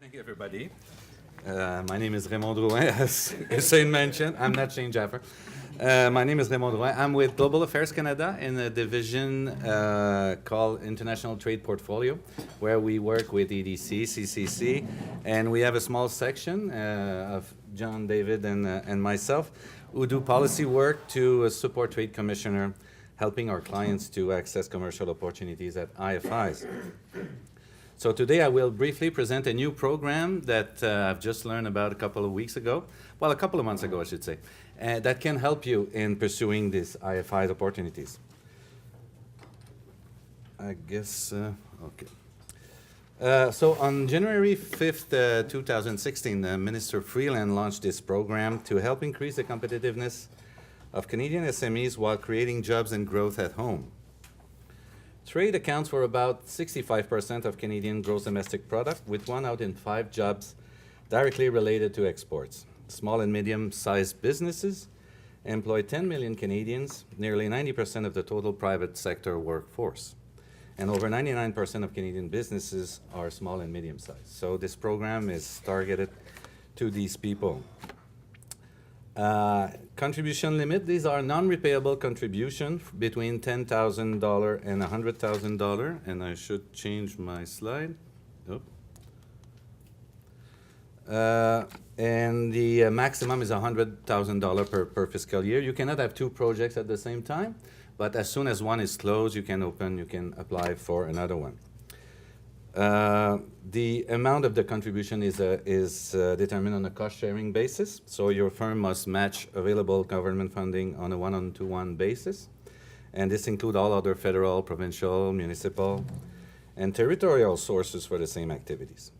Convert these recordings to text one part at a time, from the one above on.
Thank you, everybody. My name is RaymondDrouin, as Hussein mentioned. I'm not Shane Jaffer. My name is RaymondDrouin. I'm with Global Affairs Canada in a division called International Trade Portfolio, where we work with EDC, CCC, and we have a small section of John, David, and myself who do policy work to support Trade Commissioner, helping our clients to access commercial opportunities at IFIs. So today I will briefly present a new program that I've just learned about a couple of weeks ago, well, a couple of months ago, I should say, that can help you in pursuing these IFI opportunities. I guess, okay. So on January 5th, 2016, Minister Freeland launched this program to help increase the competitiveness of Canadian SMEs while creating jobs and growth at home. Trade accounts for about 65% of Canadian gross domestic product, with 1 out in 5 jobs directly related to exports. Small and medium-sized businesses employ 10 million Canadians, nearly 90% of the total private sector workforce. And over 99% of Canadian businesses are small and medium-sized. So this program is targeted to these people. Contribution limit, these are non-repayable contributions between $10,000 and $100,000, and I should change my slide. And the maximum is $100,000 per fiscal year. You cannot have 2 projects at the same time, but as soon as one is closed, you can apply for another one. The amount of the contribution is determined on a cost-sharing basis, so your firm must match available government funding on a 1-to-1 basis, and this includes all other federal, provincial, municipal, and territorial sources for the same activities.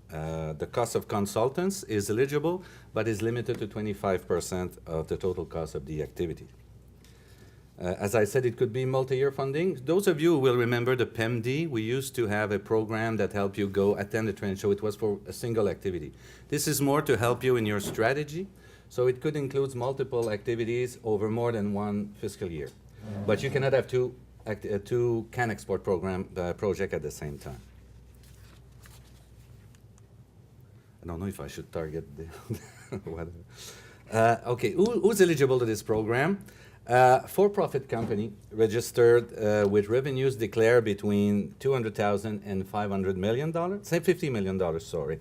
The cost of consultants is eligible, but is limited to 25% of the total cost of the activity. As I said, it could be multi-year funding. Those of you who will remember the PEMD, we used to have a program that helped you go attend a trade show. It was for a single activity. This is more to help you in your strategy. So it could include multiple activities over more than 1 fiscal year. But you cannot have two can export project at the same time. I don't know if I should target the whatever. Okay, who's eligible to this program? For-profit company registered with revenues declared between $200,000 and $500 million, say $50 million, sorry,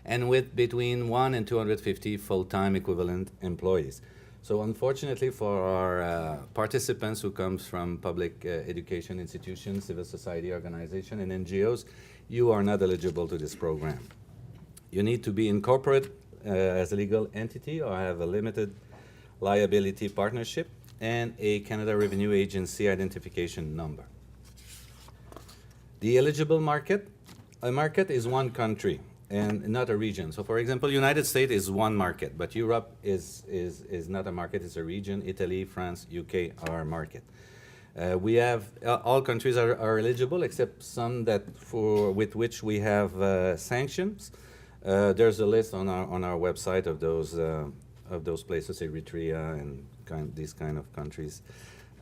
and with between 1 and 250 full-time equivalent employees. So unfortunately for our participants who comes from public education institutions, civil society organization, and NGOs, you are not eligible to this program. You need to be incorporated as a legal entity or have a limited liability partnership and a Canada Revenue Agency identification number. The eligible market, a market is one country and not a region. So for example, United States is one market, but Europe is not a market, it's a region. Italy, France, UK are a market. We have, all countries are eligible except some that with which we have sanctions. There's a list on our website of those places, Eritrea and these kind of countries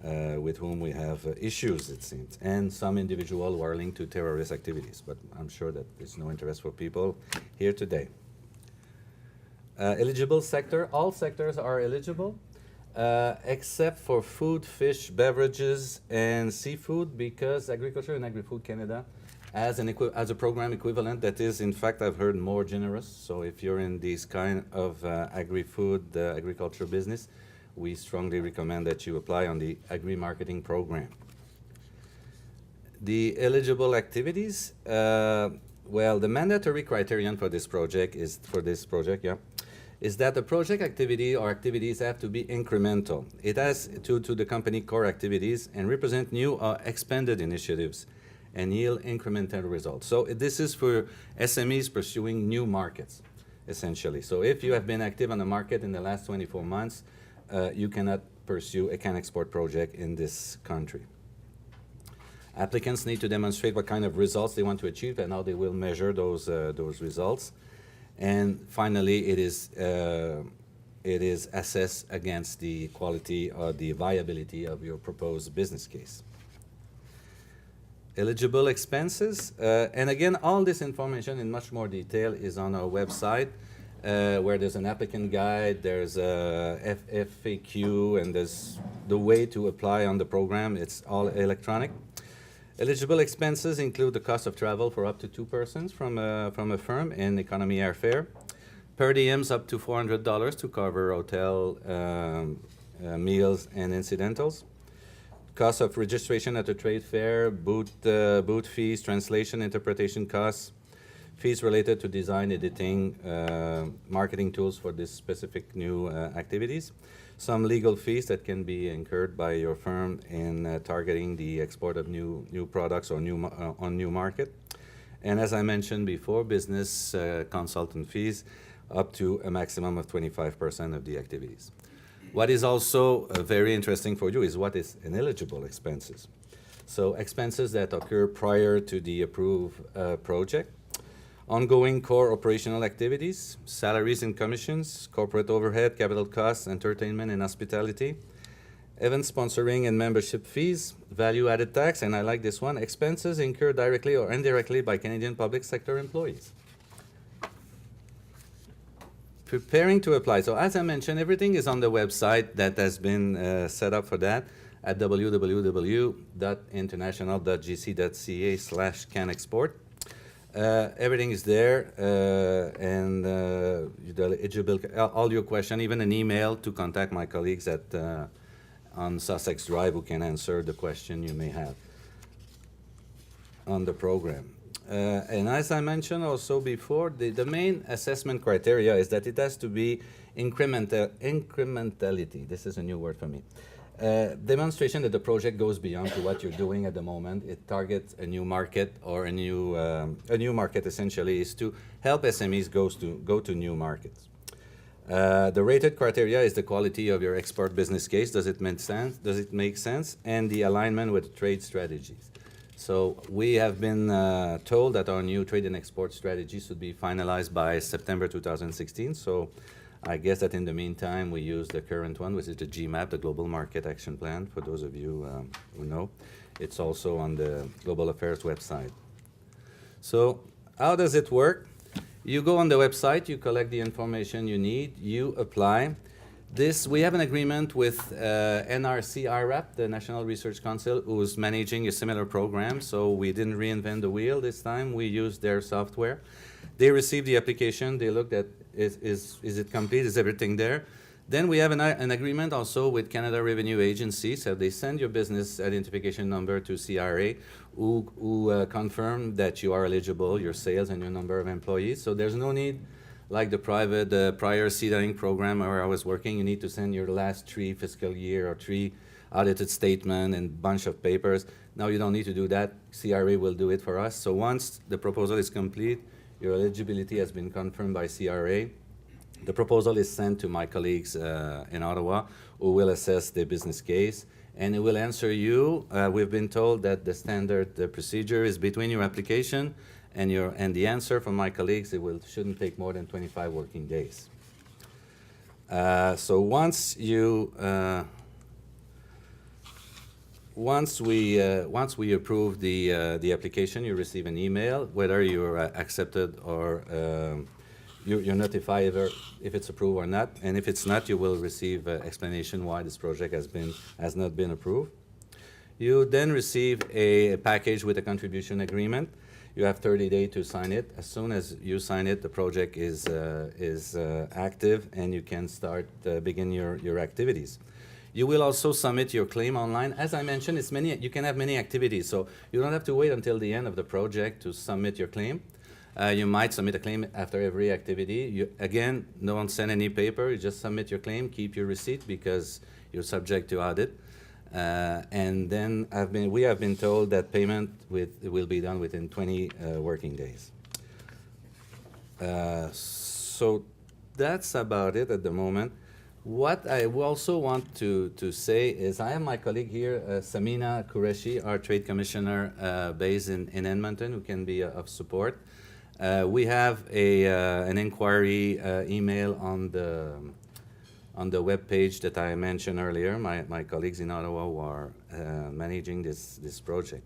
with whom we have issues, it seems, and some individuals who are linked to terrorist activities, but I'm sure that there's no interest for people here today. Eligible sector, all sectors are eligible, except for food, fish, beverages, and seafood, because Agriculture and Agri-Food Canada as a program equivalent that is, in fact, I've heard more generous. So if you're in this kind of agri-food, agriculture business, we strongly recommend that you apply on the agri-marketing program. The eligible activities, well, the mandatory criterion for this project is, is that the project activity or activities have to be incremental. It has to the company core activities and represent new or expanded initiatives and yield incremental results. So this is for SMEs pursuing new markets, essentially. So if you have been active on the market in the last 24 months, you cannot pursue a can export project in this country. Applicants need to demonstrate what kind of results they want to achieve and how they will measure those results. And finally, it is assessed against the quality or the viability of your proposed business case. Eligible expenses, and again, all this information in much more detail is on our website, where there's an applicant guide, there's a FAQ, and there's the way to apply on the program. It's all electronic. Eligible expenses include the cost of travel for up to 2 persons from a firm in economy airfare. Per diems up to $400 to cover hotel, meals, and incidentals. Cost of registration at a trade fair, booth fees, translation, interpretation costs, fees related to design, editing, marketing tools for this specific new activities. Some legal fees that can be incurred by your firm in targeting the export of new products or on new market. And as I mentioned before, business consultant fees up to a maximum of 25% of the activities. What is also very interesting for you is what is ineligible expenses. So expenses that occur prior to the approved project, ongoing core operational activities, salaries and commissions, corporate overhead, capital costs, entertainment and hospitality, event sponsoring and membership fees, value-added tax, and I like this one, expenses incurred directly or indirectly by Canadian public sector employees. Preparing to apply. So as I mentioned, everything is on the website that has been set up for that at www.international.gc.ca/canexport. Everything is there, and the eligible, all your questions, even an email to contact my colleagues at on Sussex Drive who can answer the question you may have on the program. And as I mentioned also before, the main assessment criteria is that it has to be incrementality. This is a new word for me. Demonstration that the project goes beyond to what you're doing at the moment. It targets a new market, or a new market essentially is to help SMEs go to new markets. The rated criteria is the quality of your export business case. Does it make sense? Does it make sense? And the alignment with trade strategies. So we have been told that our new trade and export strategy should be finalized by September 2016. So I guess that in the meantime, we use the current one, which is the GMAP, the Global Market Action Plan, for those of you who know. It's also on the Global Affairs website. So how does it work? You go on the website, you collect the information you need, you apply. We have an agreement with NRC IRAP, the National Research Council, who's managing a similar program. So we didn't reinvent the wheel this time. We used their software. They received the application. They looked at, is it complete? Is everything there? Then we have an agreement also with Canada Revenue Agency. So they send your business identification number to CRA, who confirm that you are eligible, your sales and your number of employees. So there's no need, like the prior CDAing program where I was working, you need to send your last 3 fiscal year or 3 audited statement and bunch of papers. Now you don't need to do that. CRA will do it for us. So once the proposal is complete, your eligibility has been confirmed by CRA. The proposal is sent to my colleagues in Ottawa, who will assess the business case, and it will answer you. We've been told that the standard procedure is between your application and the answer from my colleagues. Shouldn't take more than 25 working days. So once we approve the application, you receive an email whether you're accepted or you're notified either if it's approved or not, and if it's not, you will receive explanation why this project has not been approved. You then receive a package with a contribution agreement. You have 30 days to sign it. As soon as you sign it, the project is active, and you can begin your activities. You will also submit your claim online. As I mentioned, you can have many activities, so you don't have to wait until the end of the project to submit your claim. You might submit a claim after every activity. Again, don't send any paper. You just submit your claim, keep your receipt because you're subject to audit. And then we have been told that payment will be done within 20 working days. So that's about it at the moment. What I also want to say is I have my colleague here, Samina Qureshi, our Trade Commissioner based in Edmonton, who can be of support. We have an inquiry email on the web page that I mentioned earlier, my colleagues in Ottawa who are managing this project.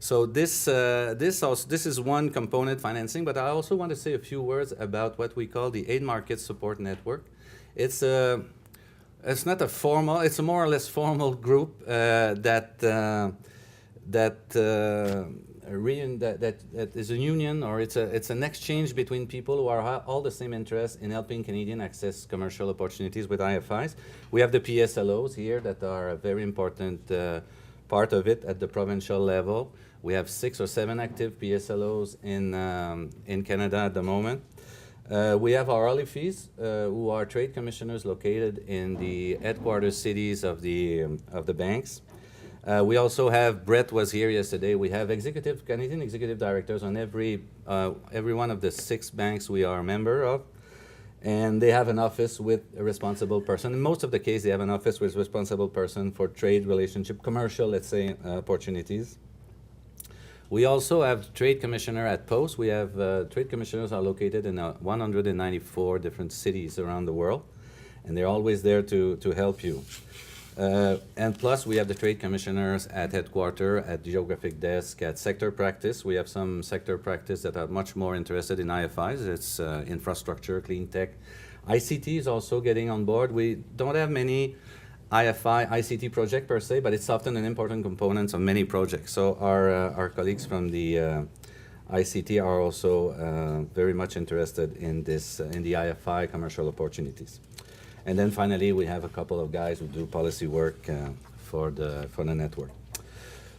So this is one component, financing, but I also want to say a few words about what we call the aid market support network. It's not a formal, it's a more or less formal group that is a union, or it's an exchange between people who are all the same interest in helping Canadians access commercial opportunities with IFIs. We have the PSLOs here that are a very important part of it at the provincial level. We have 6 or 7 active PSLOs in Canada at the moment. We have our OLIFIs, who are trade commissioners located in the headquarters cities of the banks. We also have, Brett was here yesterday, we have Canadian executive directors on every one of the 6 banks we are a member of. And they have an office with a responsible person. In most of the case, they have an office with a responsible person for trade relationship, commercial, let's say, opportunities. We also have trade commissioner at Post. We have trade commissioners are located in 194 different cities around the world, and they're always there to help you. And plus, we have the trade commissioners at headquarters, at geographic desk, at sector practice. We have some sector practice that are much more interested in IFIs. It's infrastructure, clean tech. ICT is also getting on board. We don't have many ICT project per se, but it's often an important component of many projects. So our colleagues from the ICT are also very much interested in this, in the IFI commercial opportunities. And then finally, we have a couple of guys who do policy work for the network.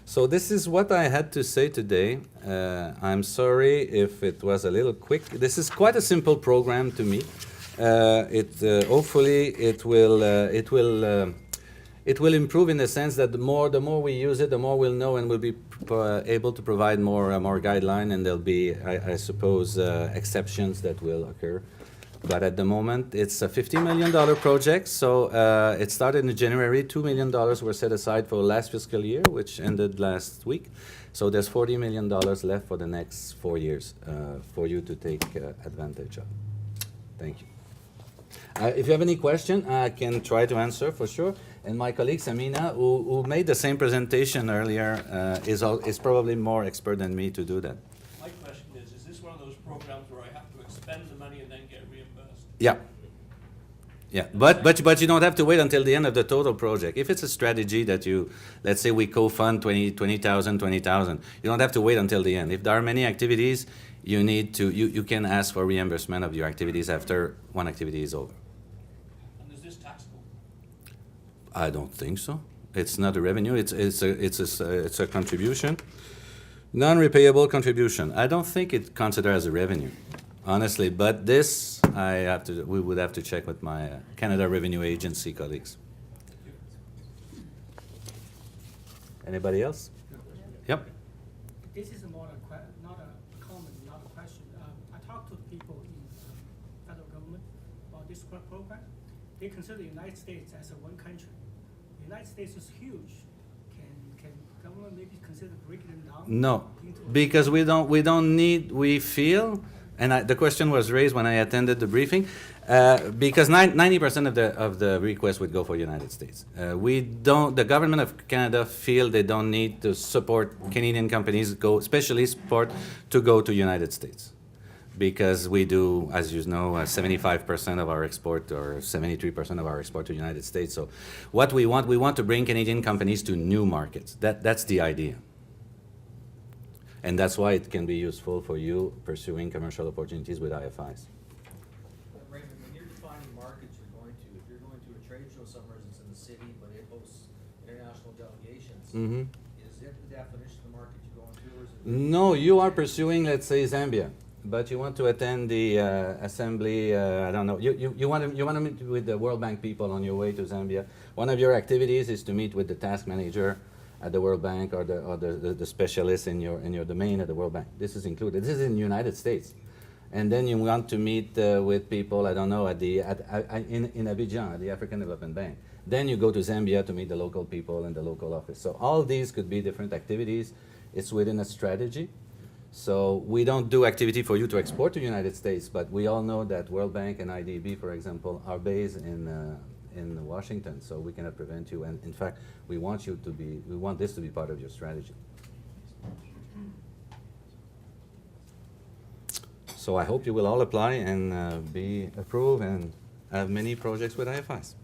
So this is what I had to say today. I'm sorry if it was a little quick. This is quite a simple program to me. Hopefully it will improve in the sense that the more we use it, the more we'll know, and we'll be able to provide more guideline, and there'll be, I suppose, exceptions that will occur. But at the moment, it's a $50 million project. So it started in January. $2 million were set aside for last fiscal year, which ended last week. So there's $40 million left for the next 4 years for you to take advantage of. Thank you. If you have any question, I can try to answer for sure. And my colleague Samina, who made the same presentation earlier, is probably more expert than me to do that. My question is this one of those programs where I have to expend the money and then get reimbursed? Yeah. Yeah, but you don't have to wait until the end of the total project. If it's a strategy that you, let's say we co-fund 20,000, you don't have to wait until the end. If there are many activities, you need to, you can ask for reimbursement of your activities after one activity is over. And is this taxable? I don't think so. It's not a revenue. It's a contribution, non-repayable contribution. I don't think it's considered as a revenue, honestly. But this, we would have to check with my Canada Revenue Agency colleagues. Anybody else? Yep. This is more not a comment, not a question. I talked to people in federal government about this program. They consider the United States as a one country. The United States is huge. Can government maybe consider breaking them down? No, because we feel, and the question was raised when I attended the briefing, because 90% of the requests would go for United States. The government of Canada feel they don't need to support Canadian companies, especially support to go to United States. Because we do, as you know, 75% of our export or 73% of our export to the United States. So what we want to bring Canadian companies to new markets. That's the idea. And that's why it can be useful for you pursuing commercial opportunities with IFIs. Raymond, when you're defining markets you're going to, if you're going to a trade show somewhere that's in the city, but it hosts international delegations, is it the definition of the market you're going to, or is it? No, you are pursuing, let's say, Zambia. But you want to attend the assembly, I don't know, you want to meet with the World Bank people on your way to Zambia. One of your activities is to meet with the task manager at the World Bank, or the specialist in your domain at the World Bank. This is included. This is in the United States. And then you want to meet with people, I don't know, in Abidjan, at the African Development Bank. Then you go to Zambia to meet the local people in the local office. So all these could be different activities. It's within a strategy. So we don't do activity for you to export to the United States, but we all know that World Bank and IDB, for example, are based in Washington, so we cannot prevent you. And in fact, we want this to be part of your strategy. So I hope you will all apply and be approved and have many projects with IFIs.